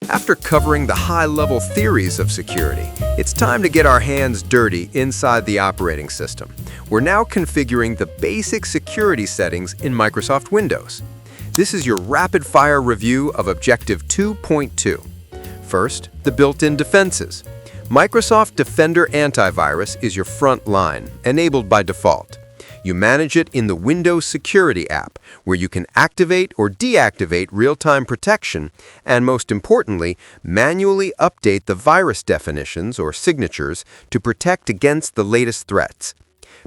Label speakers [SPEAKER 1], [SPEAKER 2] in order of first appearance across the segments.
[SPEAKER 1] After covering the high-level theories of security, it's time to get our hands dirty inside the operating system. We're now configuring the basic security settings in Microsoft Windows. This is your rapid-fire review of Objective 2.2. First, the built-in defenses. Microsoft Defender Antivirus is your front line, enabled by default. You manage it in the Windows Security app, where you can activate or deactivate real-time protection and, most importantly, manually update the virus definitions or signatures to protect against the latest threats.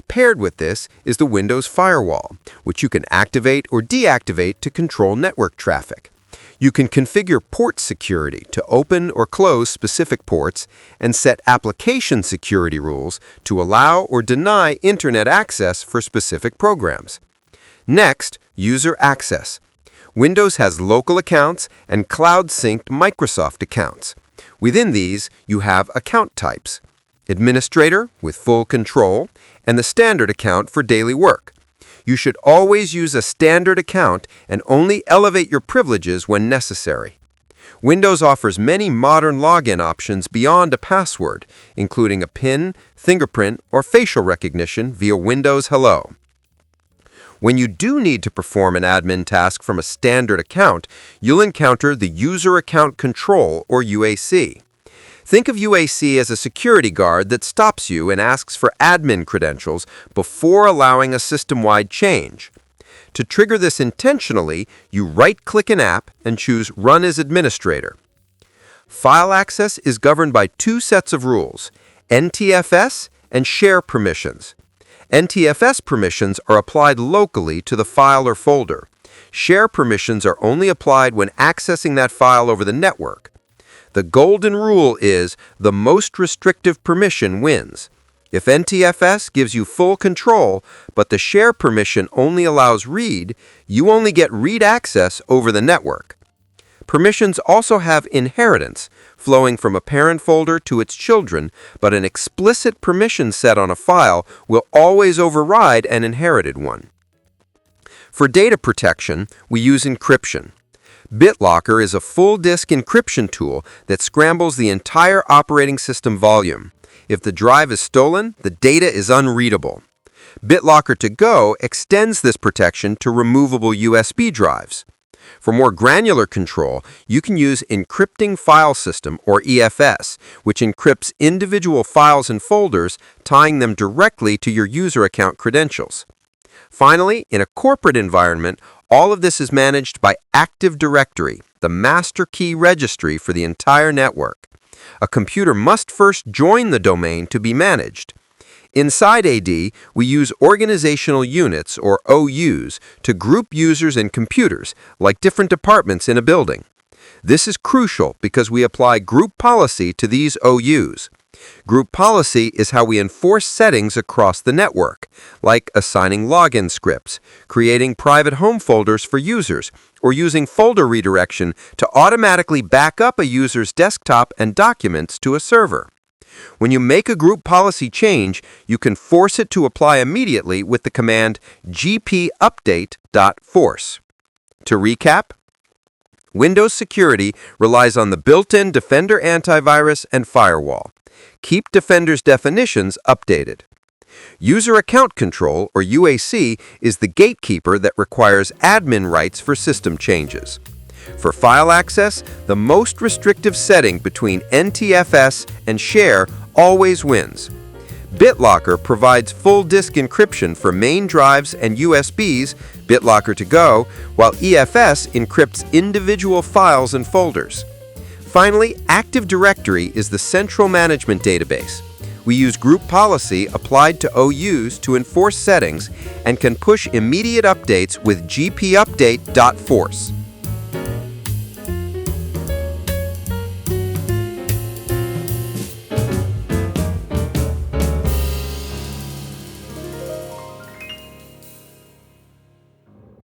[SPEAKER 1] Paired with this is the Windows Firewall, which you can activate or deactivate to control network traffic. You can configure port security to open or close specific ports and set application security rules to allow or deny internet access for specific programs. Next, user access. Windows has local accounts and cloud-synced Microsoft accounts. Within these, you have account types: administrator with full control and the standard account for daily work. You should always use a standard account and only elevate your privileges when necessary. Windows offers many modern login options beyond a password, including a PIN, fingerprint, or facial recognition via Windows Hello. When you do need to perform an admin task from a standard account, you'll encounter the User Account Control, or UAC. Think of UAC as a security guard that stops you and asks for admin credentials before allowing a system-wide change. To trigger this intentionally, you right-click an app and choose Run as Administrator. File access is governed by two sets of rules: NTFS and Share Permissions. NTFS permissions are applied locally to the file or folder. Share permissions are only applied when accessing that file over the network. The golden rule is the most restrictive permission wins. If NTFS gives you full control, but the share permission only allows read, you only get read access over the network. Permissions also have inheritance, flowing from a parent folder to its children, but an explicit permission set on a file will always override an inherited one. For data protection, we use encryption. BitLocker is a full disk encryption tool that scrambles the entire operating system volume. If the drive is stolen, the data is unreadable. BitLocker To Go extends this protection to removable USB drives. For more granular control, you can use Encrypting File System, or EFS, which encrypts individual files and folders, tying them directly to your user account credentials. Finally, in a corporate environment, all of this is managed by Active Directory, the master key registry for the entire network. A computer must first join the domain to be managed. Inside AD, we use organizational units, or OUs, to group users and computers, like different departments in a building. This is crucial because we apply group policy to these OUs. Group policy is how we enforce settings across the network, like assigning login scripts, creating private home folders for users, or using folder redirection to automatically back up a user's desktop and documents to a server. When you make a group policy change, you can force it to apply immediately with the command gpupdate.force. To recap, Windows security relies on the built-in Defender Antivirus and Firewall. Keep Defender's definitions updated. User Account Control, or UAC, is the gatekeeper that requires admin rights for system changes. For file access, the most restrictive setting between NTFS and Share always wins. BitLocker provides full disk encryption for main drives and USBs, BitLocker To Go, while EFS encrypts individual files and folders. Finally, Active Directory is the central management database. We use group policy applied to OUs to enforce settings and can push immediate updates with gpupdate.force.